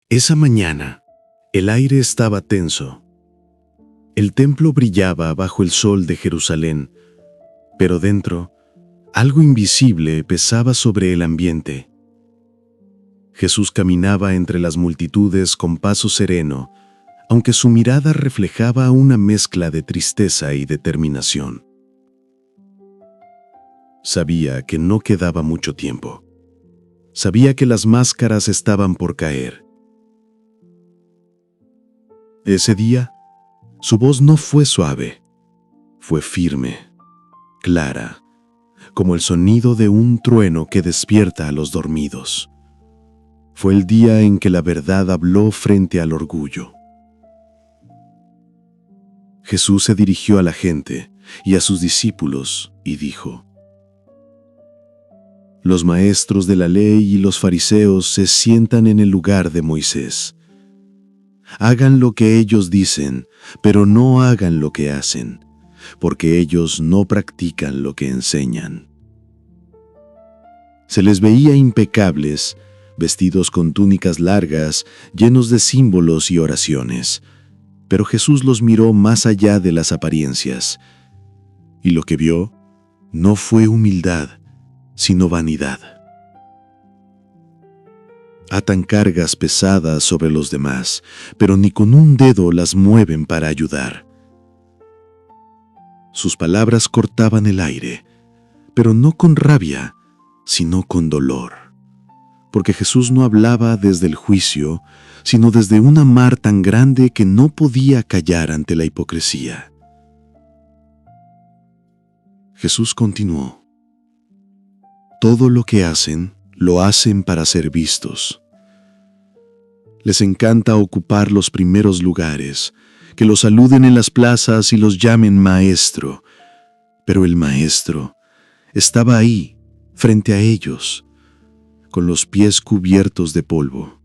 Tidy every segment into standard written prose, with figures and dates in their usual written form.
Esa mañana, el aire estaba tenso. El templo brillaba bajo el sol de Jerusalén, pero dentro, algo invisible pesaba sobre el ambiente. Jesús caminaba entre las multitudes con paso sereno, aunque su mirada reflejaba una mezcla de tristeza y determinación. Sabía que no quedaba mucho tiempo. Sabía que las máscaras estaban por caer. Ese día, su voz no fue suave, fue firme, clara, como el sonido de un trueno que despierta a los dormidos. Fue el día en que la verdad habló frente al orgullo. Jesús se dirigió a la gente y a sus discípulos y dijo: Los maestros de la ley y los fariseos se sientan en el lugar de Moisés. Hagan lo que ellos dicen, pero no hagan lo que hacen, porque ellos no practican lo que enseñan. Se les veía impecables, vestidos con túnicas largas, llenos de símbolos y oraciones, pero Jesús los miró más allá de las apariencias, y lo que vio no fue humildad, sino vanidad. Atan cargas pesadas sobre los demás, pero ni con un dedo las mueven para ayudar. Sus palabras cortaban el aire, pero no con rabia, sino con dolor, porque Jesús no hablaba desde el juicio, sino desde una mar tan grande que no podía callar ante la hipocresía. Jesús continuó: Todo lo que hacen, lo hacen para ser vistos. Les encanta ocupar los primeros lugares, que los saluden en las plazas y los llamen maestro. Pero el maestro estaba ahí, frente a ellos, con los pies cubiertos de polvo,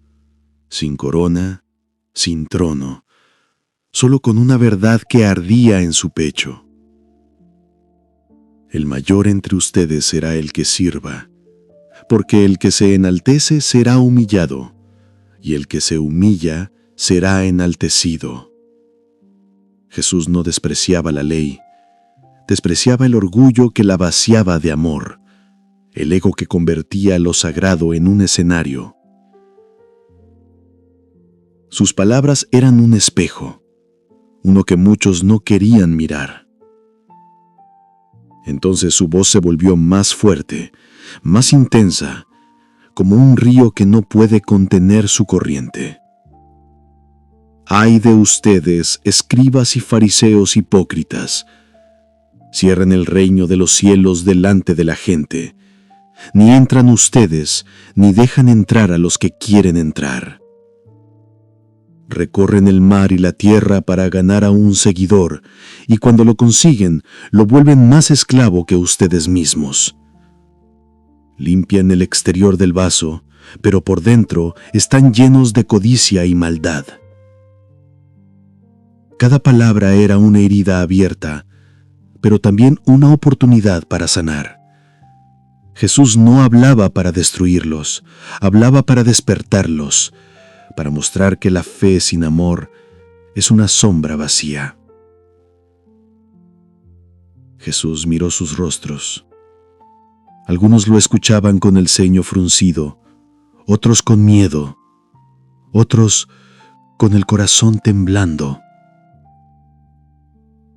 sin corona, sin trono, solo con una verdad que ardía en su pecho. El mayor entre ustedes será el que sirva, porque el que se enaltece será humillado, y el que se humilla será enaltecido. Jesús no despreciaba la ley, despreciaba el orgullo que la vaciaba de amor, el ego que convertía lo sagrado en un escenario. Sus palabras eran un espejo, uno que muchos no querían mirar. Entonces su voz se volvió más fuerte, más intensa, como un río que no puede contener su corriente. ¡Ay de ustedes, escribas y fariseos hipócritas! Cierran el reino de los cielos delante de la gente. Ni entran ustedes, ni dejan entrar a los que quieren entrar. Recorren el mar y la tierra para ganar a un seguidor, y cuando lo consiguen, lo vuelven más esclavo que ustedes mismos. Limpian el exterior del vaso, pero por dentro están llenos de codicia y maldad. Cada palabra era una herida abierta, pero también una oportunidad para sanar. Jesús no hablaba para destruirlos, hablaba para despertarlos, para mostrar que la fe sin amor es una sombra vacía. Jesús miró sus rostros. Algunos lo escuchaban con el ceño fruncido, otros con miedo, otros con el corazón temblando.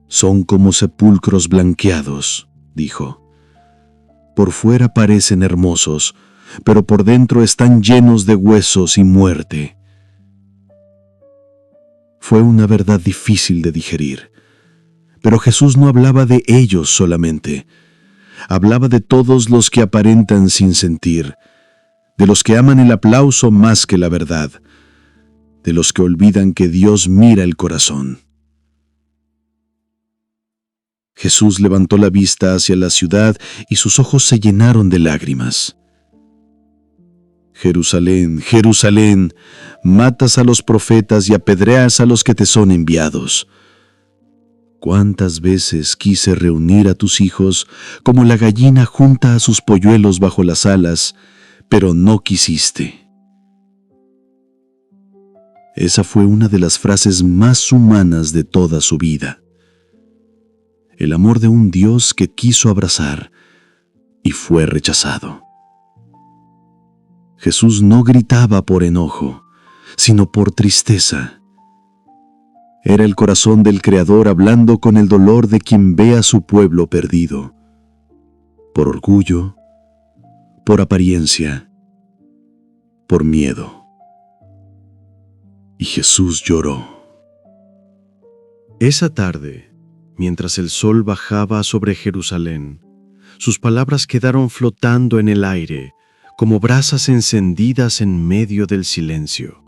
Son como sepulcros blanqueados, dijo. Por fuera parecen hermosos, pero por dentro están llenos de huesos y muerte. Fue una verdad difícil de digerir, pero Jesús no hablaba de ellos solamente. Hablaba de todos los que aparentan sin sentir, de los que aman el aplauso más que la verdad, de los que olvidan que Dios mira el corazón. Jesús levantó la vista hacia la ciudad y sus ojos se llenaron de lágrimas. Jerusalén, Jerusalén, matas a los profetas y apedreas a los que te son enviados. ¿Cuántas veces quise reunir a tus hijos como la gallina junta a sus polluelos bajo las alas, pero no quisiste? Esa fue una de las frases más humanas de toda su vida. El amor de un Dios que quiso abrazar y fue rechazado. Jesús no gritaba por enojo, sino por tristeza. Era el corazón del Creador hablando con el dolor de quien ve a su pueblo perdido, por orgullo, por apariencia, por miedo. Y Jesús lloró. Esa tarde, mientras el sol bajaba sobre Jerusalén, sus palabras quedaron flotando en el aire, como brasas encendidas en medio del silencio.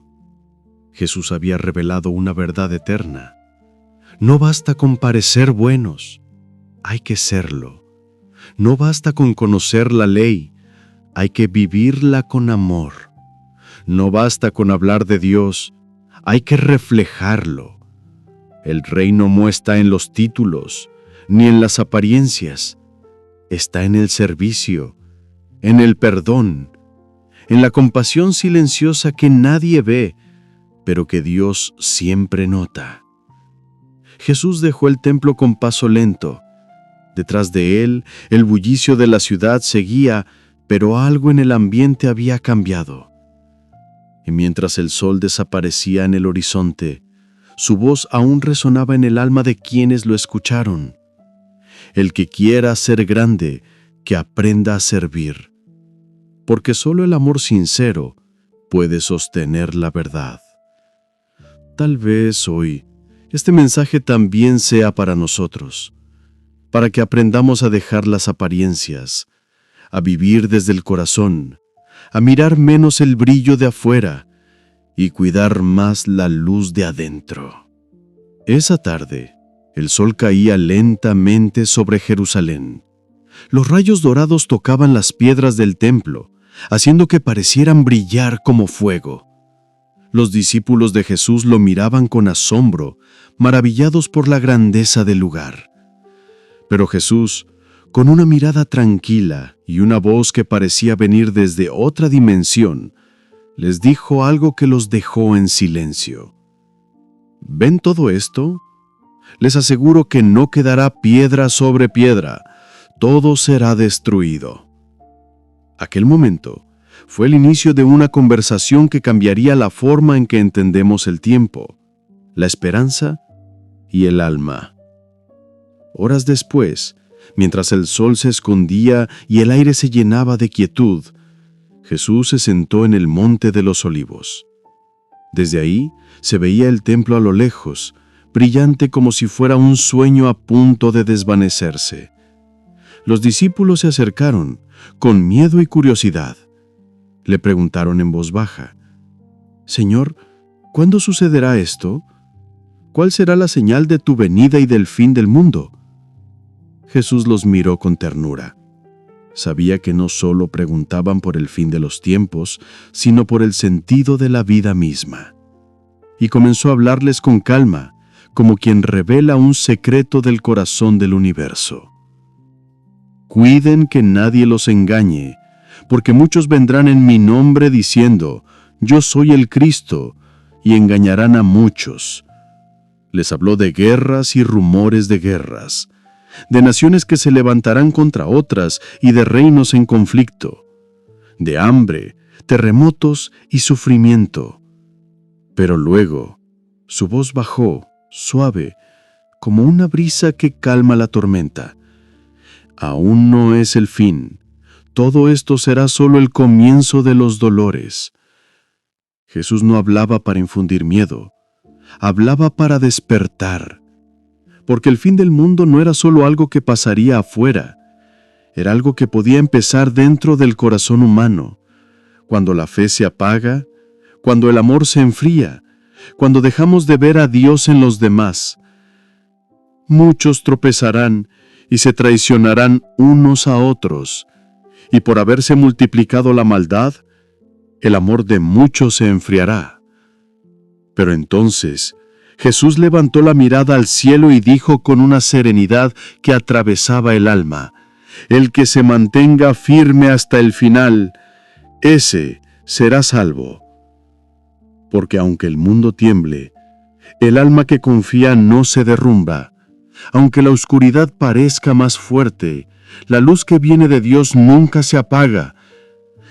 Jesús había revelado una verdad eterna. No basta con parecer buenos, hay que serlo. No basta con conocer la ley, hay que vivirla con amor. No basta con hablar de Dios, hay que reflejarlo. El reino no está en los títulos, ni en las apariencias. Está en el servicio, en el perdón, en la compasión silenciosa que nadie ve, pero que Dios siempre nota. Jesús dejó el templo con paso lento. Detrás de él, el bullicio de la ciudad seguía, pero algo en el ambiente había cambiado. Y mientras el sol desaparecía en el horizonte, su voz aún resonaba en el alma de quienes lo escucharon. El que quiera ser grande, que aprenda a servir, porque solo el amor sincero puede sostener la verdad. Tal vez hoy este mensaje también sea para nosotros, para que aprendamos a dejar las apariencias, a vivir desde el corazón, a mirar menos el brillo de afuera y cuidar más la luz de adentro. Esa tarde, el sol caía lentamente sobre Jerusalén. Los rayos dorados tocaban las piedras del templo, haciendo que parecieran brillar como fuego. Los discípulos de Jesús lo miraban con asombro, maravillados por la grandeza del lugar. Pero Jesús, con una mirada tranquila y una voz que parecía venir desde otra dimensión, les dijo algo que los dejó en silencio. ¿Ven todo esto? Les aseguro que no quedará piedra sobre piedra, todo será destruido. Aquel momento fue el inicio de una conversación que cambiaría la forma en que entendemos el tiempo, la esperanza y el alma. Horas después, mientras el sol se escondía y el aire se llenaba de quietud, Jesús se sentó en el monte de los Olivos. Desde ahí se veía el templo a lo lejos, brillante como si fuera un sueño a punto de desvanecerse. Los discípulos se acercaron, con miedo y curiosidad. Le preguntaron en voz baja: «Señor, ¿cuándo sucederá esto? ¿Cuál será la señal de tu venida y del fin del mundo?» Jesús los miró con ternura. Sabía que no solo preguntaban por el fin de los tiempos, sino por el sentido de la vida misma. Y comenzó a hablarles con calma, como quien revela un secreto del corazón del universo. «Cuiden que nadie los engañe, porque muchos vendrán en mi nombre diciendo, yo soy el Cristo, y engañarán a muchos». Les habló de guerras y rumores de guerras, de naciones que se levantarán contra otras y de reinos en conflicto, de hambre, terremotos y sufrimiento. Pero luego, su voz bajó, suave, como una brisa que calma la tormenta. Aún no es el fin. Todo esto será solo el comienzo de los dolores. Jesús no hablaba para infundir miedo, hablaba para despertar. Porque el fin del mundo no era solo algo que pasaría afuera, era algo que podía empezar dentro del corazón humano, cuando la fe se apaga, cuando el amor se enfría, cuando dejamos de ver a Dios en los demás. Muchos tropezarán y se traicionarán unos a otros, y por haberse multiplicado la maldad, el amor de muchos se enfriará. Pero entonces Jesús levantó la mirada al cielo y dijo con una serenidad que atravesaba el alma: «El que se mantenga firme hasta el final, ese será salvo». Porque aunque el mundo tiemble, el alma que confía no se derrumba. Aunque la oscuridad parezca más fuerte, la luz que viene de Dios nunca se apaga.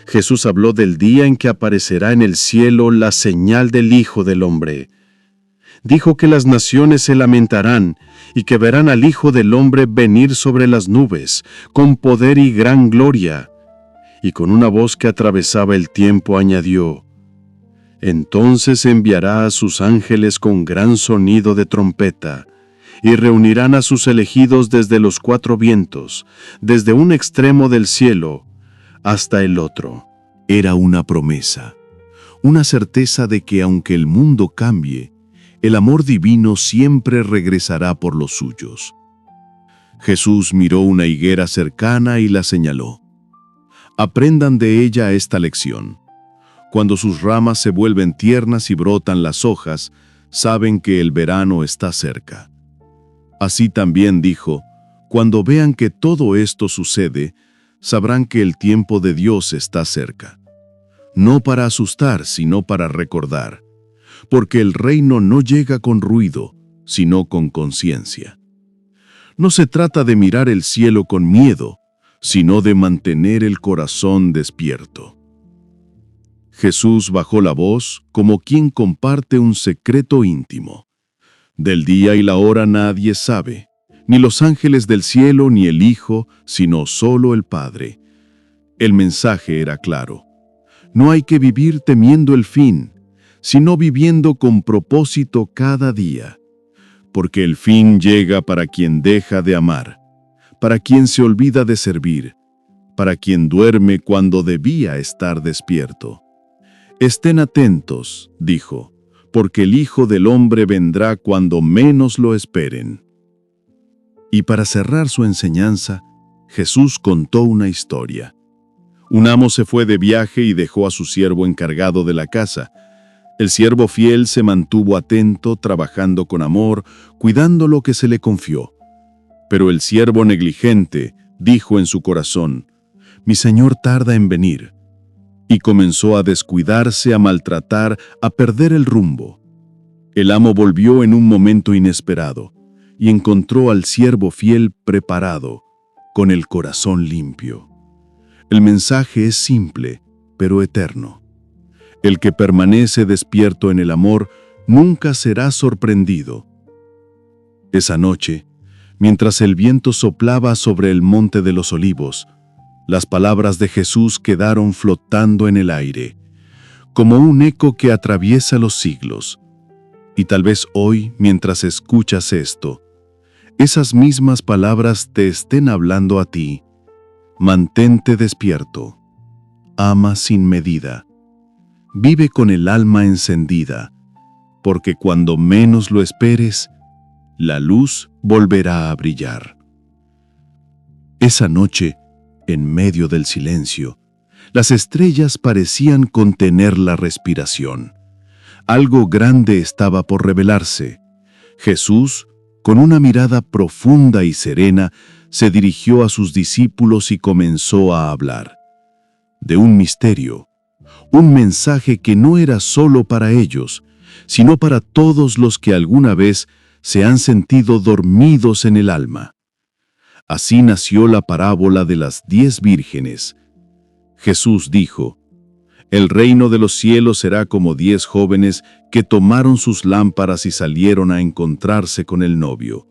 Jesús habló del día en que aparecerá en el cielo la señal del Hijo del Hombre. Dijo que las naciones se lamentarán y que verán al Hijo del Hombre venir sobre las nubes, con poder y gran gloria. Y con una voz que atravesaba el tiempo añadió: Entonces enviará a sus ángeles con gran sonido de trompeta, y reunirán a sus elegidos desde los cuatro vientos, desde un extremo del cielo hasta el otro. Era una promesa, una certeza de que aunque el mundo cambie, el amor divino siempre regresará por los suyos. Jesús miró una higuera cercana y la señaló. Aprendan de ella esta lección. Cuando sus ramas se vuelven tiernas y brotan las hojas, saben que el verano está cerca. Así también dijo, cuando vean que todo esto sucede, sabrán que el tiempo de Dios está cerca. No para asustar, sino para recordar, porque el reino no llega con ruido, sino con conciencia. No se trata de mirar el cielo con miedo, sino de mantener el corazón despierto. Jesús bajó la voz como quien comparte un secreto íntimo. Del día y la hora nadie sabe, ni los ángeles del cielo ni el Hijo, sino solo el Padre. El mensaje era claro. No hay que vivir temiendo el fin, sino viviendo con propósito cada día. Porque el fin llega para quien deja de amar, para quien se olvida de servir, para quien duerme cuando debía estar despierto. Estén atentos, dijo, porque el Hijo del Hombre vendrá cuando menos lo esperen. Y para cerrar su enseñanza, Jesús contó una historia. Un amo se fue de viaje y dejó a su siervo encargado de la casa. El siervo fiel se mantuvo atento, trabajando con amor, cuidando lo que se le confió. Pero el siervo negligente dijo en su corazón: «Mi señor tarda en venir», y comenzó a descuidarse, a maltratar, a perder el rumbo. El amo volvió en un momento inesperado y encontró al siervo fiel preparado, con el corazón limpio. El mensaje es simple, pero eterno. El que permanece despierto en el amor nunca será sorprendido. Esa noche, mientras el viento soplaba sobre el monte de los Olivos, las palabras de Jesús quedaron flotando en el aire, como un eco que atraviesa los siglos. Y tal vez hoy, mientras escuchas esto, esas mismas palabras te estén hablando a ti. Mantente despierto. Ama sin medida. Vive con el alma encendida, porque cuando menos lo esperes, la luz volverá a brillar. Esa noche, en medio del silencio, las estrellas parecían contener la respiración. Algo grande estaba por revelarse. Jesús, con una mirada profunda y serena, se dirigió a sus discípulos y comenzó a hablar. De un misterio, un mensaje que no era solo para ellos, sino para todos los que alguna vez se han sentido dormidos en el alma. Así nació la parábola de las 10 vírgenes. Jesús dijo: «El reino de los cielos será como 10 jóvenes que tomaron sus lámparas y salieron a encontrarse con el novio.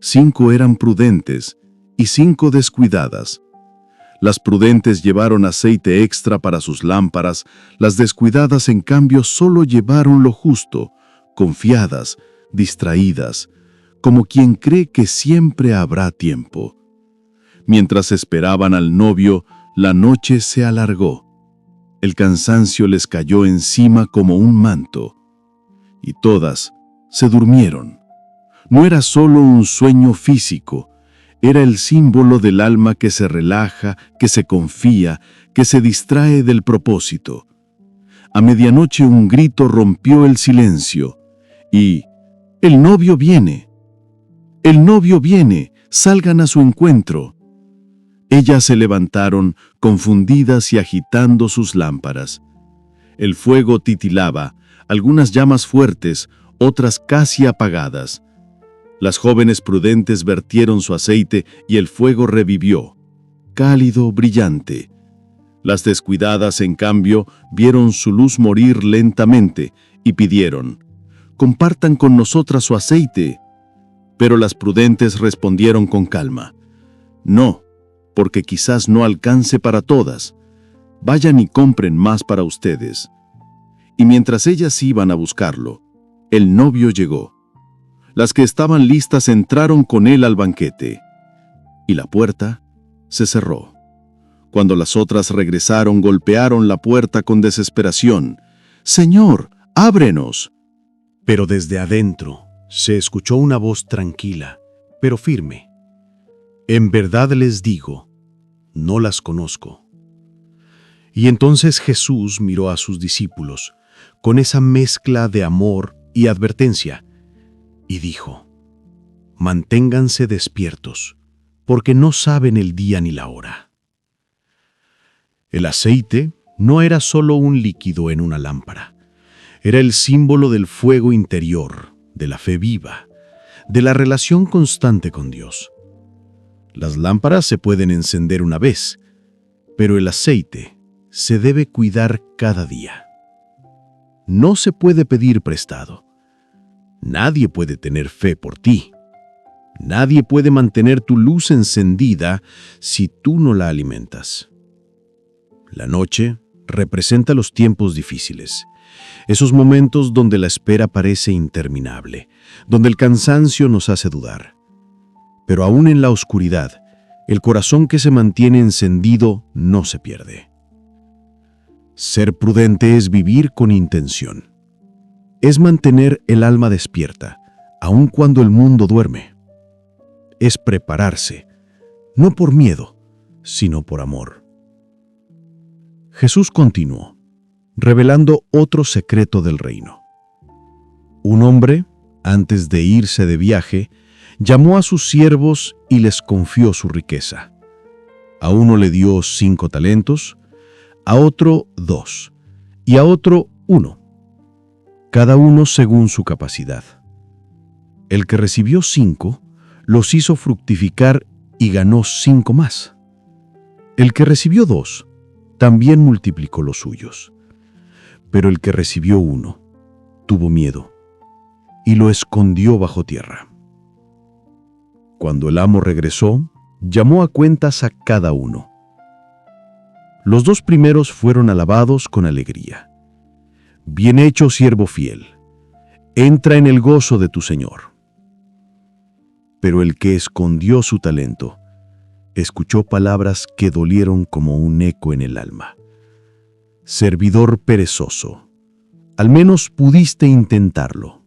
5 eran prudentes y 5 descuidadas. Las prudentes llevaron aceite extra para sus lámparas, las descuidadas en cambio solo llevaron lo justo, confiadas, distraídas, como quien cree que siempre habrá tiempo. Mientras esperaban al novio, la noche se alargó. El cansancio les cayó encima como un manto, y todas se durmieron. No era solo un sueño físico, era el símbolo del alma que se relaja, que se confía, que se distrae del propósito. A medianoche un grito rompió el silencio, y «¡El novio viene! ¡El novio viene! ¡Salgan a su encuentro!». Ellas se levantaron, confundidas y agitando sus lámparas. El fuego titilaba, algunas llamas fuertes, otras casi apagadas. Las jóvenes prudentes vertieron su aceite y el fuego revivió, cálido, brillante. Las descuidadas, en cambio, vieron su luz morir lentamente y pidieron: «Compartan con nosotras su aceite». Pero las prudentes respondieron con calma: «No, porque quizás no alcance para todas. Vayan y compren más para ustedes». Y mientras ellas iban a buscarlo, el novio llegó. Las que estaban listas entraron con él al banquete, y la puerta se cerró. Cuando las otras regresaron, golpearon la puerta con desesperación: «Señor, ábrenos». Pero desde adentro se escuchó una voz tranquila, pero firme: «En verdad les digo, no las conozco». Y entonces Jesús miró a sus discípulos con esa mezcla de amor y advertencia, y dijo: «Manténganse despiertos, porque no saben el día ni la hora». El aceite no era solo un líquido en una lámpara. Era el símbolo del fuego interior, de la fe viva, de la relación constante con Dios. Las lámparas se pueden encender una vez, pero el aceite se debe cuidar cada día. No se puede pedir prestado. Nadie puede tener fe por ti. Nadie puede mantener tu luz encendida si tú no la alimentas. La noche representa los tiempos difíciles, esos momentos donde la espera parece interminable, donde el cansancio nos hace dudar. Pero aún en la oscuridad, el corazón que se mantiene encendido no se pierde. Ser prudente es vivir con intención. Es mantener el alma despierta, aun cuando el mundo duerme. Es prepararse, no por miedo, sino por amor. Jesús continuó, revelando otro secreto del reino. Un hombre, antes de irse de viaje, llamó a sus siervos y les confió su riqueza. A uno le dio 5 talentos, a otro 2, y a otro 1, cada uno según su capacidad. El que recibió 5 los hizo fructificar y ganó 5 más. El que recibió 2 también multiplicó los suyos. Pero el que recibió 1 tuvo miedo y lo escondió bajo tierra. Cuando el amo regresó, llamó a cuentas a cada uno. Los 2 primeros fueron alabados con alegría. «Bien hecho, siervo fiel. Entra en el gozo de tu Señor». Pero el que escondió su talento escuchó palabras que dolieron como un eco en el alma. «Servidor perezoso, al menos pudiste intentarlo».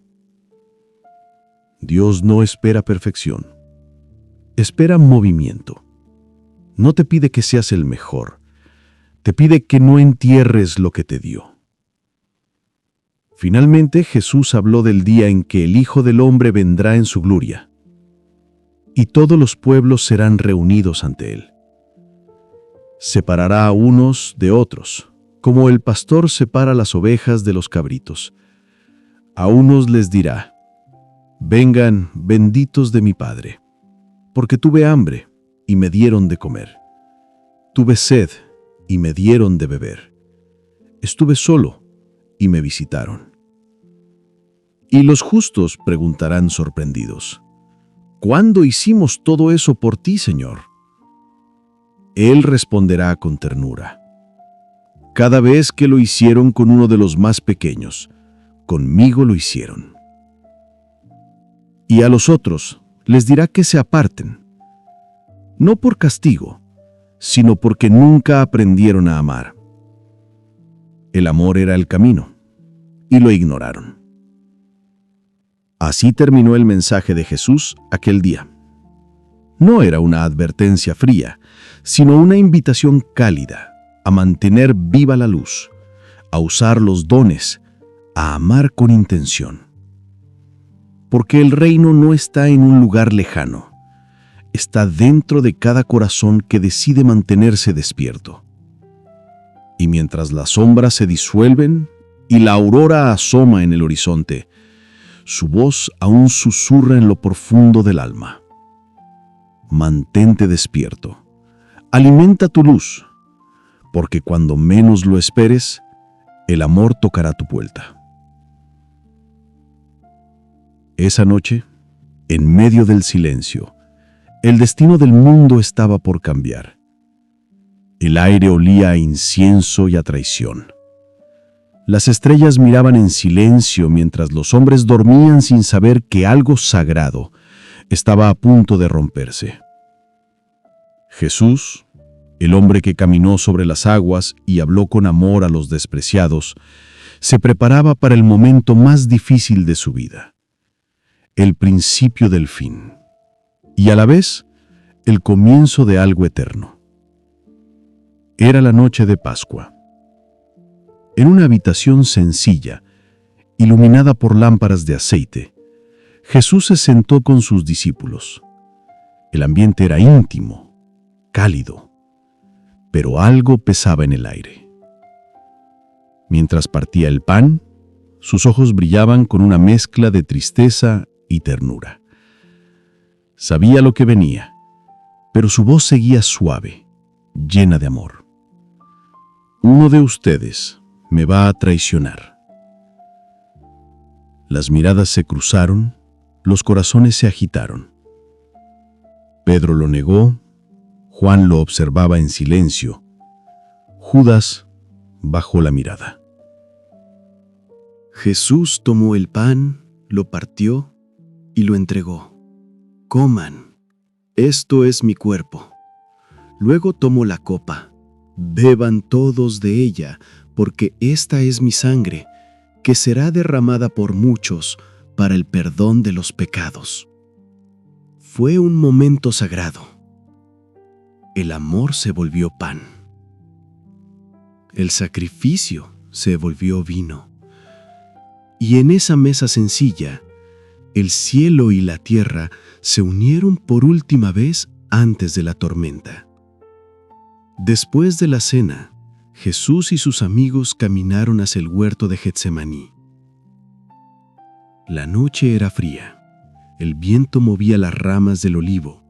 Dios no espera perfección. Espera movimiento. No te pide que seas el mejor. Te pide que no entierres lo que te dio. Finalmente, Jesús habló del día en que el Hijo del Hombre vendrá en su gloria, y todos los pueblos serán reunidos ante él. Separará a unos de otros, como el pastor separa las ovejas de los cabritos. A unos les dirá: «Vengan, benditos de mi Padre, porque tuve hambre y me dieron de comer. Tuve sed y me dieron de beber. Estuve solo y me visitaron». Y los justos preguntarán sorprendidos: «¿Cuándo hicimos todo eso por ti, Señor?». Él responderá con ternura: «Cada vez que lo hicieron con uno de los más pequeños, conmigo lo hicieron». Y a los otros les dirá que se aparten, no por castigo, sino porque nunca aprendieron a amar. El amor era el camino, y lo ignoraron. Así terminó el mensaje de Jesús aquel día. No era una advertencia fría, sino una invitación cálida a mantener viva la luz, a usar los dones, a amar con intención. Porque el reino no está en un lugar lejano, está dentro de cada corazón que decide mantenerse despierto. Y mientras las sombras se disuelven y la aurora asoma en el horizonte. Su voz aún susurra en lo profundo del alma. Mantente despierto. Alimenta tu luz, porque cuando menos lo esperes, el amor tocará tu puerta. Esa noche, en medio del silencio, el destino del mundo estaba por cambiar. El aire olía a incienso y a traición. Las estrellas miraban en silencio mientras los hombres dormían sin saber que algo sagrado estaba a punto de romperse. Jesús, el hombre que caminó sobre las aguas y habló con amor a los despreciados, se preparaba para el momento más difícil de su vida, el principio del fin, y a la vez el comienzo de algo eterno. Era la noche de Pascua. En una habitación sencilla, iluminada por lámparas de aceite, Jesús se sentó con sus discípulos. El ambiente era íntimo, cálido, pero algo pesaba en el aire. Mientras partía el pan, sus ojos brillaban con una mezcla de tristeza y ternura. Sabía lo que venía, pero su voz seguía suave, llena de amor. Uno de ustedes me va a traicionar. Las miradas se cruzaron, los corazones se agitaron. Pedro lo negó, Juan lo observaba en silencio. Judas bajó la mirada. Jesús tomó el pan, lo partió y lo entregó. Coman, esto es mi cuerpo. Luego tomó la copa. Beban todos de ella, porque esta es mi sangre, que será derramada por muchos para el perdón de los pecados. Fue un momento sagrado. El amor se volvió pan. El sacrificio se volvió vino. Y en esa mesa sencilla, el cielo y la tierra se unieron por última vez antes de la tormenta. Después de la cena, Jesús y sus amigos caminaron hacia el huerto de Getsemaní. La noche era fría. El viento movía las ramas del olivo.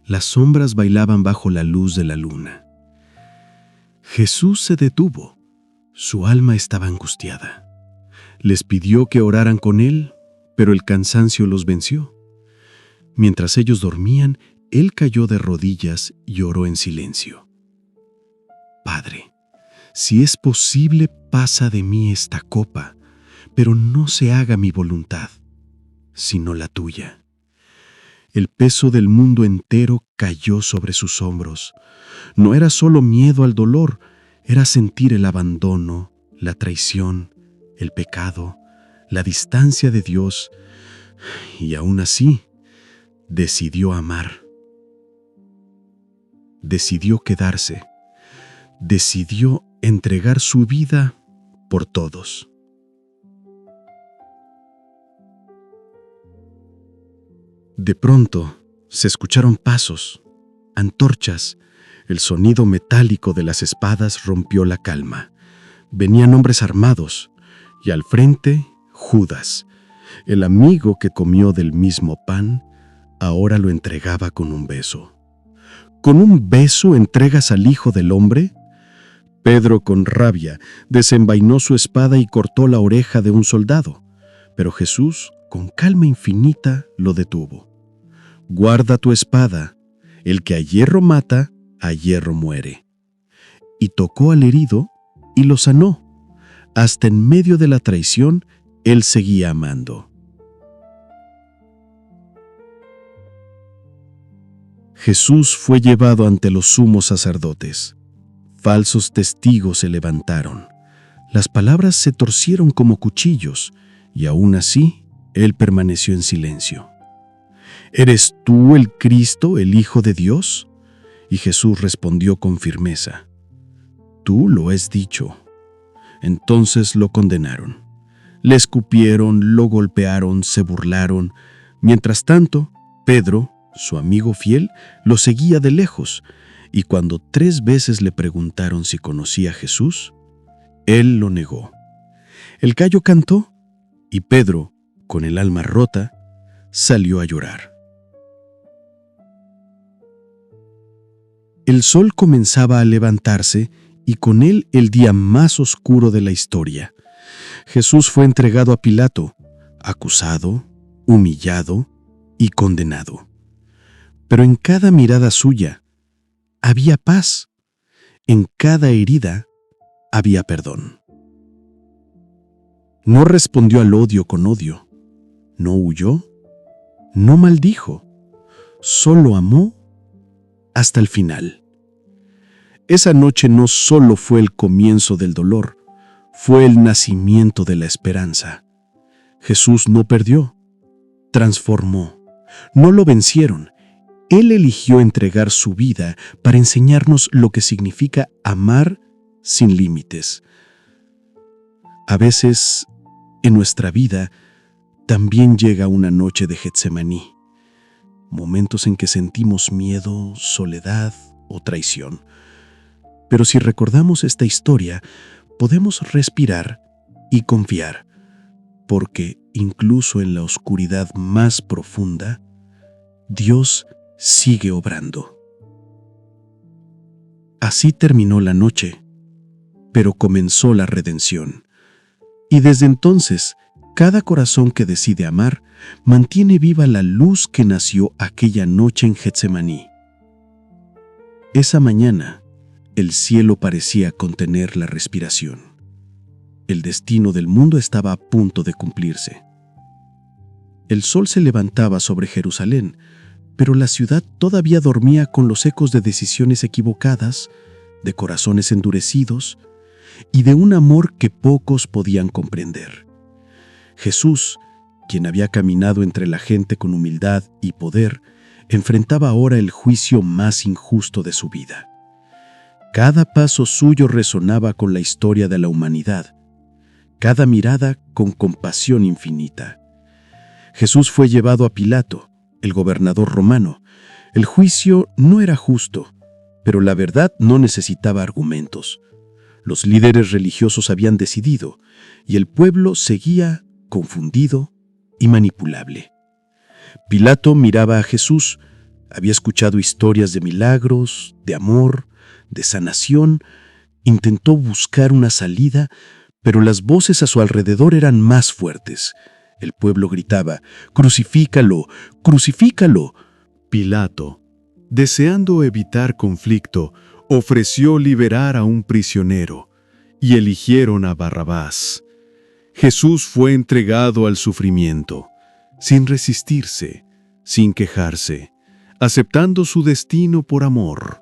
Las sombras bailaban bajo la luz de la luna. Jesús se detuvo. Su alma estaba angustiada. Les pidió que oraran con él, pero el cansancio los venció. Mientras ellos dormían, él cayó de rodillas y oró en silencio. Padre, si es posible, pasa de mí esta copa, pero no se haga mi voluntad, sino la tuya. El peso del mundo entero cayó sobre sus hombros. No era solo miedo al dolor, era sentir el abandono, la traición, el pecado, la distancia de Dios, y aún así, decidió amar. Decidió quedarse. Decidió entregar su vida por todos. De pronto, se escucharon pasos, antorchas. El sonido metálico de las espadas rompió la calma. Venían hombres armados, y al frente, Judas, el amigo que comió del mismo pan, ahora lo entregaba con un beso. ¿Con un beso entregas al Hijo del Hombre? Pedro, con rabia, desenvainó su espada y cortó la oreja de un soldado, pero Jesús, con calma infinita, lo detuvo. Guarda tu espada, el que a hierro mata, a hierro muere. Y tocó al herido y lo sanó. Hasta en medio de la traición, él seguía amando. Jesús fue llevado ante los sumos sacerdotes. Falsos testigos se levantaron. Las palabras se torcieron como cuchillos, y aún así, él permaneció en silencio. ¿Eres tú el Cristo, el Hijo de Dios? Y Jesús respondió con firmeza: Tú lo has dicho. Entonces lo condenaron. Le escupieron, lo golpearon, se burlaron. Mientras tanto, Pedro, su amigo fiel, lo seguía de lejos, y cuando 3 veces le preguntaron si conocía a Jesús, él lo negó. El gallo cantó y Pedro, con el alma rota, salió a llorar. El sol comenzaba a levantarse y con él el día más oscuro de la historia. Jesús fue entregado a Pilato, acusado, humillado y condenado. Pero en cada mirada suya había paz. En cada herida había perdón. No respondió al odio con odio. No huyó. No maldijo. Solo amó hasta el final. Esa noche no solo fue el comienzo del dolor, fue el nacimiento de la esperanza. Jesús no perdió, transformó. No lo vencieron. Él eligió entregar su vida para enseñarnos lo que significa amar sin límites. A veces, en nuestra vida, también llega una noche de Getsemaní, momentos en que sentimos miedo, soledad o traición. Pero si recordamos esta historia, podemos respirar y confiar, porque incluso en la oscuridad más profunda, Dios sigue obrando. Así terminó la noche, pero comenzó la redención. Y desde entonces, cada corazón que decide amar mantiene viva la luz que nació aquella noche en Getsemaní. Esa mañana, el cielo parecía contener la respiración. El destino del mundo estaba a punto de cumplirse. El sol se levantaba sobre Jerusalén, pero la ciudad todavía dormía con los ecos de decisiones equivocadas, de corazones endurecidos y de un amor que pocos podían comprender. Jesús, quien había caminado entre la gente con humildad y poder, enfrentaba ahora el juicio más injusto de su vida. Cada paso suyo resonaba con la historia de la humanidad, cada mirada con compasión infinita. Jesús fue llevado a Pilato, el gobernador romano. El juicio no era justo, pero la verdad no necesitaba argumentos. Los líderes religiosos habían decidido, y el pueblo seguía confundido y manipulable. Pilato miraba a Jesús, había escuchado historias de milagros, de amor, de sanación, intentó buscar una salida, pero las voces a su alrededor eran más fuertes. El pueblo gritaba: «¡Crucifícalo! ¡Crucifícalo!». Pilato, deseando evitar conflicto, ofreció liberar a un prisionero, y eligieron a Barrabás. Jesús fue entregado al sufrimiento, sin resistirse, sin quejarse, aceptando su destino por amor.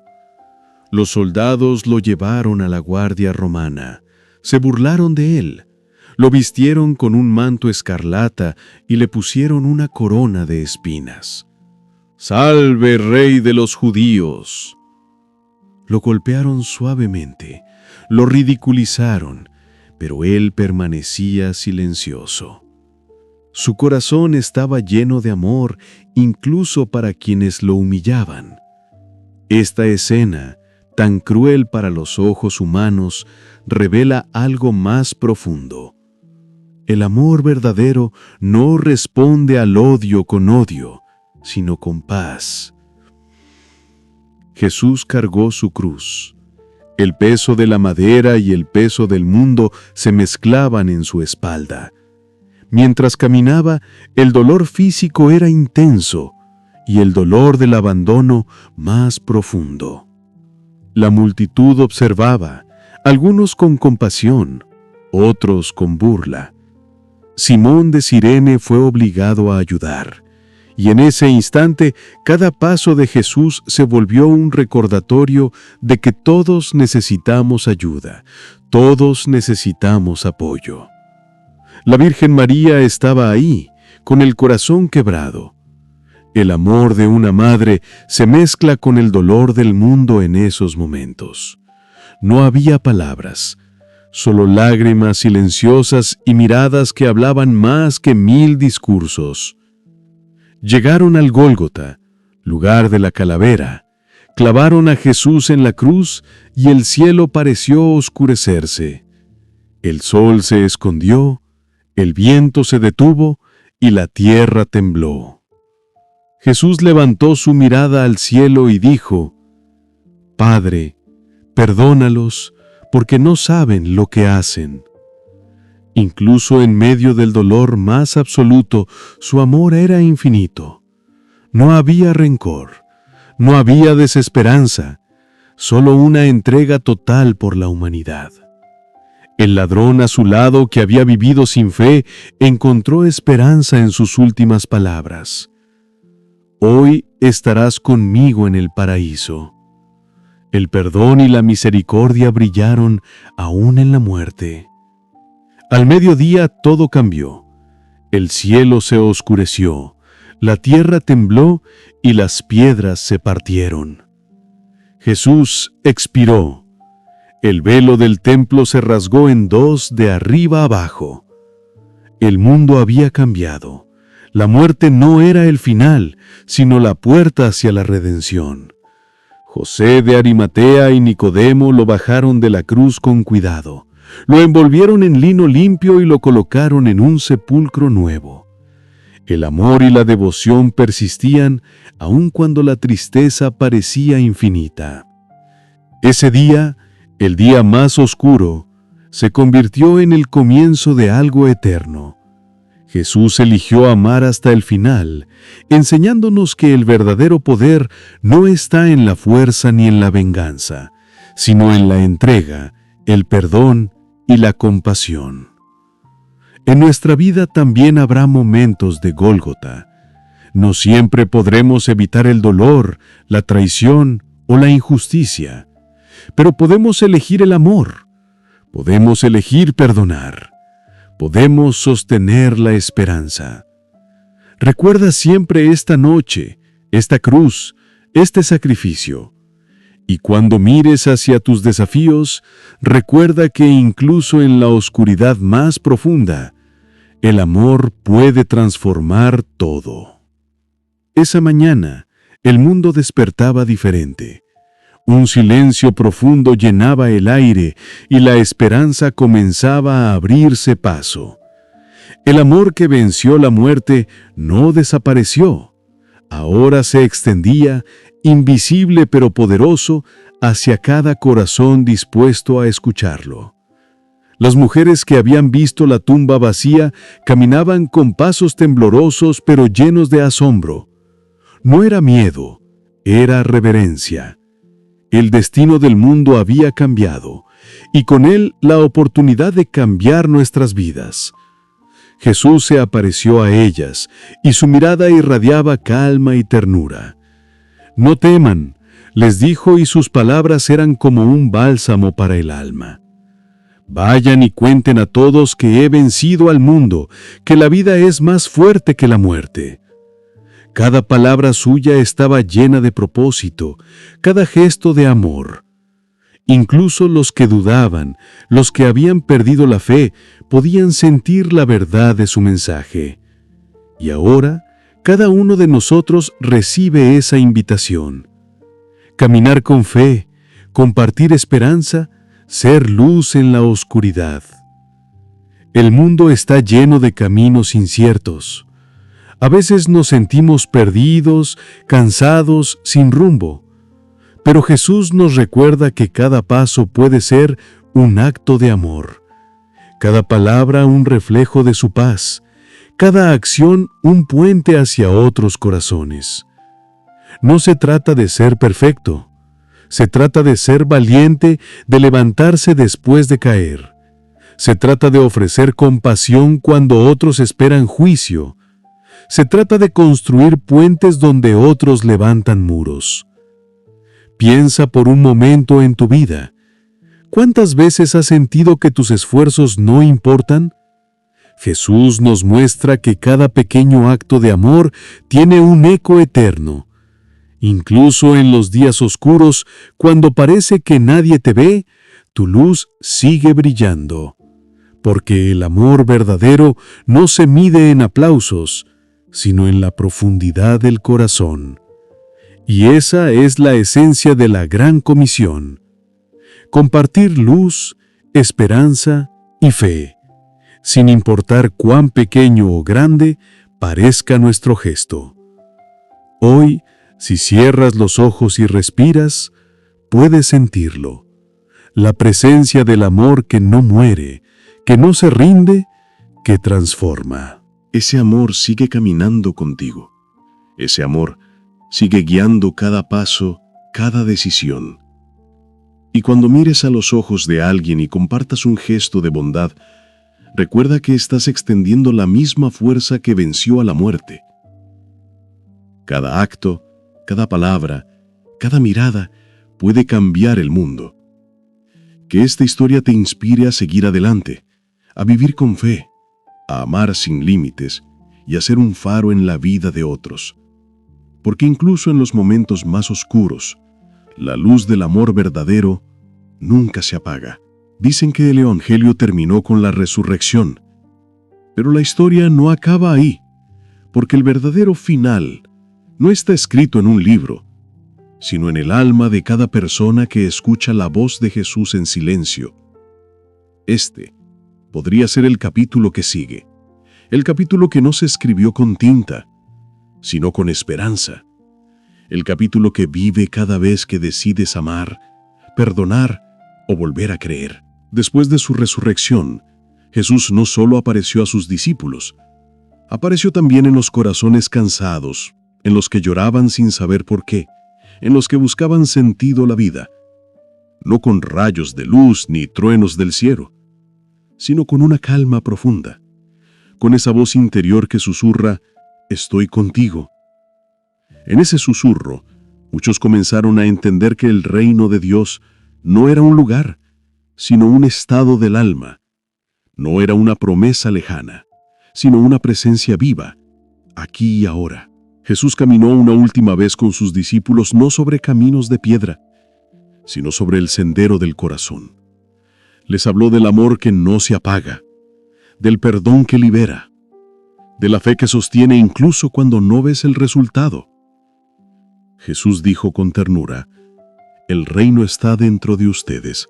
Los soldados lo llevaron a la guardia romana, se burlaron de él, lo vistieron con un manto escarlata y le pusieron una corona de espinas. «¡Salve, Rey de los judíos!». Lo golpearon suavemente, lo ridiculizaron, pero él permanecía silencioso. Su corazón estaba lleno de amor, incluso para quienes lo humillaban. Esta escena, tan cruel para los ojos humanos, revela algo más profundo. El amor verdadero no responde al odio con odio, sino con paz. Jesús cargó su cruz. El peso de la madera y el peso del mundo se mezclaban en su espalda. Mientras caminaba, el dolor físico era intenso y el dolor del abandono más profundo. La multitud observaba, algunos con compasión, otros con burla. Simón de Cirene fue obligado a ayudar, y en ese instante cada paso de Jesús se volvió un recordatorio de que todos necesitamos ayuda, todos necesitamos apoyo. La Virgen María estaba ahí, con el corazón quebrado. El amor de una madre se mezcla con el dolor del mundo en esos momentos. No había palabras, solo lágrimas silenciosas y miradas que hablaban más que 1000 discursos. Llegaron al Gólgota, lugar de la calavera, clavaron a Jesús en la cruz y el cielo pareció oscurecerse. El sol se escondió, el viento se detuvo y la tierra tembló. Jesús levantó su mirada al cielo y dijo: Padre, perdónalos, porque no saben lo que hacen. Incluso en medio del dolor más absoluto, su amor era infinito. No había rencor, no había desesperanza, solo una entrega total por la humanidad. El ladrón a su lado, que había vivido sin fe, encontró esperanza en sus últimas palabras. Hoy estarás conmigo en el paraíso. El perdón y la misericordia brillaron aún en la muerte. Al mediodía todo cambió. El cielo se oscureció, la tierra tembló y las piedras se partieron. Jesús expiró. El velo del templo se rasgó en dos de arriba abajo. El mundo había cambiado. La muerte no era el final, sino la puerta hacia la redención. José de Arimatea y Nicodemo lo bajaron de la cruz con cuidado. Lo envolvieron en lino limpio y lo colocaron en un sepulcro nuevo. El amor y la devoción persistían aun cuando la tristeza parecía infinita. Ese día, el día más oscuro, se convirtió en el comienzo de algo eterno. Jesús eligió amar hasta el final, enseñándonos que el verdadero poder no está en la fuerza ni en la venganza, sino en la entrega, el perdón y la compasión. En nuestra vida también habrá momentos de Gólgota. No siempre podremos evitar el dolor, la traición o la injusticia, pero podemos elegir el amor, podemos elegir perdonar, podemos sostener la esperanza. Recuerda siempre esta noche, esta cruz, este sacrificio. Y cuando mires hacia tus desafíos, recuerda que incluso en la oscuridad más profunda, el amor puede transformar todo. Esa mañana, el mundo despertaba diferente. Un silencio profundo llenaba el aire y la esperanza comenzaba a abrirse paso. El amor que venció la muerte no desapareció. Ahora se extendía, invisible pero poderoso, hacia cada corazón dispuesto a escucharlo. Las mujeres que habían visto la tumba vacía caminaban con pasos temblorosos pero llenos de asombro. No era miedo, era reverencia. El destino del mundo había cambiado, y con él la oportunidad de cambiar nuestras vidas. Jesús se apareció a ellas, y su mirada irradiaba calma y ternura. «No teman», les dijo, y sus palabras eran como un bálsamo para el alma. «Vayan y cuenten a todos que he vencido al mundo, que la vida es más fuerte que la muerte». Cada palabra suya estaba llena de propósito, cada gesto de amor. Incluso los que dudaban, los que habían perdido la fe, podían sentir la verdad de su mensaje. Y ahora, cada uno de nosotros recibe esa invitación. Caminar con fe, compartir esperanza, ser luz en la oscuridad. El mundo está lleno de caminos inciertos. A veces nos sentimos perdidos, cansados, sin rumbo. Pero Jesús nos recuerda que cada paso puede ser un acto de amor, cada palabra un reflejo de su paz, cada acción un puente hacia otros corazones. No se trata de ser perfecto, se trata de ser valiente, de levantarse después de caer. Se trata de ofrecer compasión cuando otros esperan juicio. Se trata de construir puentes donde otros levantan muros. Piensa por un momento en tu vida. ¿Cuántas veces has sentido que tus esfuerzos no importan? Jesús nos muestra que cada pequeño acto de amor tiene un eco eterno. Incluso en los días oscuros, cuando parece que nadie te ve, tu luz sigue brillando. Porque el amor verdadero no se mide en aplausos, sino en la profundidad del corazón. Y esa es la esencia de la Gran Comisión: compartir luz, esperanza y fe, sin importar cuán pequeño o grande parezca nuestro gesto. Hoy, si cierras los ojos y respiras, puedes sentirlo. La presencia del amor que no muere, que no se rinde, que transforma. Ese amor sigue caminando contigo. Ese amor sigue guiando cada paso, cada decisión. Y cuando mires a los ojos de alguien y compartas un gesto de bondad, recuerda que estás extendiendo la misma fuerza que venció a la muerte. Cada acto, cada palabra, cada mirada puede cambiar el mundo. Que esta historia te inspire a seguir adelante, a vivir con fe, a amar sin límites y a ser un faro en la vida de otros. Porque incluso en los momentos más oscuros, la luz del amor verdadero nunca se apaga. Dicen que el Evangelio terminó con la resurrección, pero la historia no acaba ahí, porque el verdadero final no está escrito en un libro, sino en el alma de cada persona que escucha la voz de Jesús en silencio. Este podría ser el capítulo que sigue, el capítulo que no se escribió con tinta, sino con esperanza, el capítulo que vive cada vez que decides amar, perdonar o volver a creer. Después de su resurrección, Jesús no solo apareció a sus discípulos, apareció también en los corazones cansados, en los que lloraban sin saber por qué, en los que buscaban sentido a la vida, no con rayos de luz ni truenos del cielo, sino con una calma profunda, con esa voz interior que susurra, «Estoy contigo». En ese susurro, muchos comenzaron a entender que el reino de Dios no era un lugar, sino un estado del alma. No era una promesa lejana, sino una presencia viva, aquí y ahora. Jesús caminó una última vez con sus discípulos no sobre caminos de piedra, sino sobre el sendero del corazón. Les habló del amor que no se apaga, del perdón que libera, de la fe que sostiene incluso cuando no ves el resultado. Jesús dijo con ternura, «El reino está dentro de ustedes.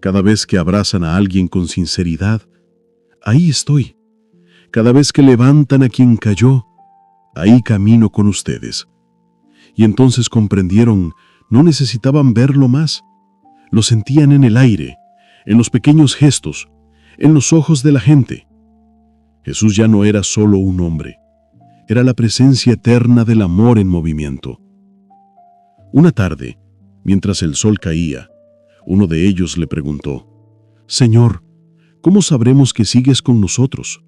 Cada vez que abrazan a alguien con sinceridad, ahí estoy. Cada vez que levantan a quien cayó, ahí camino con ustedes». Y entonces comprendieron, no necesitaban verlo más. Lo sentían en el aire, en los pequeños gestos, en los ojos de la gente. Jesús ya no era solo un hombre, era la presencia eterna del amor en movimiento. Una tarde, mientras el sol caía, uno de ellos le preguntó, «Señor, ¿cómo sabremos que sigues con nosotros?»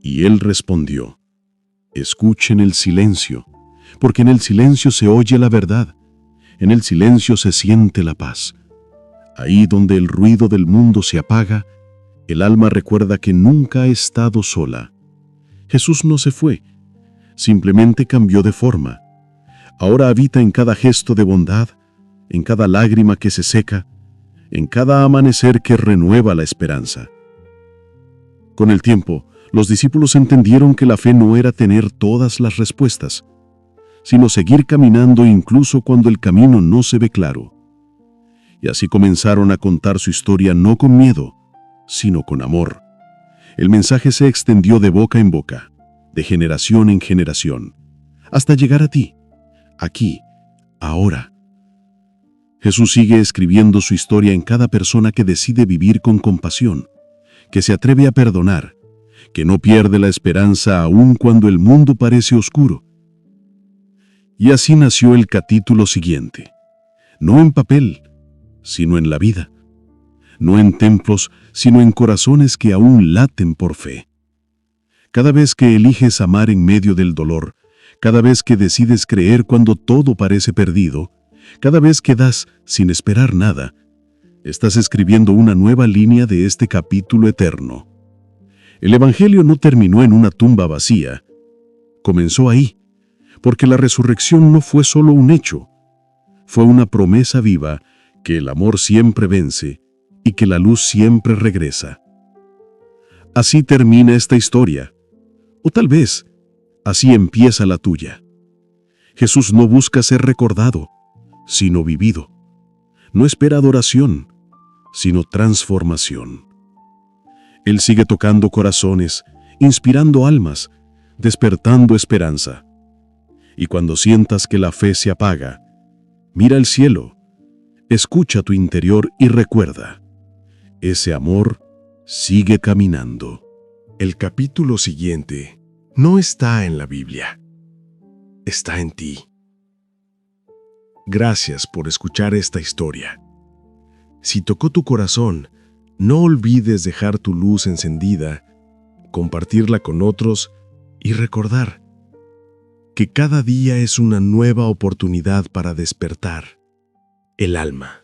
Y él respondió, «Escuchen el silencio, porque en el silencio se oye la verdad, en el silencio se siente la paz. Ahí donde el ruido del mundo se apaga, el alma recuerda que nunca ha estado sola. Jesús no se fue, simplemente cambió de forma. Ahora habita en cada gesto de bondad, en cada lágrima que se seca, en cada amanecer que renueva la esperanza». Con el tiempo, los discípulos entendieron que la fe no era tener todas las respuestas, sino seguir caminando incluso cuando el camino no se ve claro. Y así comenzaron a contar su historia no con miedo, sino con amor. El mensaje se extendió de boca en boca, de generación en generación, hasta llegar a ti, aquí, ahora. Jesús sigue escribiendo su historia en cada persona que decide vivir con compasión, que se atreve a perdonar, que no pierde la esperanza aun cuando el mundo parece oscuro. Y así nació el capítulo siguiente, no en papel, sino en la vida, no en templos, sino en corazones que aún laten por fe. Cada vez que eliges amar en medio del dolor, cada vez que decides creer cuando todo parece perdido, cada vez que das sin esperar nada, estás escribiendo una nueva línea de este capítulo eterno. El Evangelio no terminó en una tumba vacía, comenzó ahí, porque la resurrección no fue solo un hecho, fue una promesa viva que el amor siempre vence y que la luz siempre regresa. Así termina esta historia, o tal vez así empieza la tuya. Jesús no busca ser recordado, sino vivido. No espera adoración, sino transformación. Él sigue tocando corazones, inspirando almas, despertando esperanza. Y cuando sientas que la fe se apaga, mira al cielo, escucha tu interior y recuerda, ese amor sigue caminando. El capítulo siguiente no está en la Biblia, está en ti. Gracias por escuchar esta historia. Si tocó tu corazón, no olvides dejar tu luz encendida, compartirla con otros y recordar que cada día es una nueva oportunidad para despertar el alma.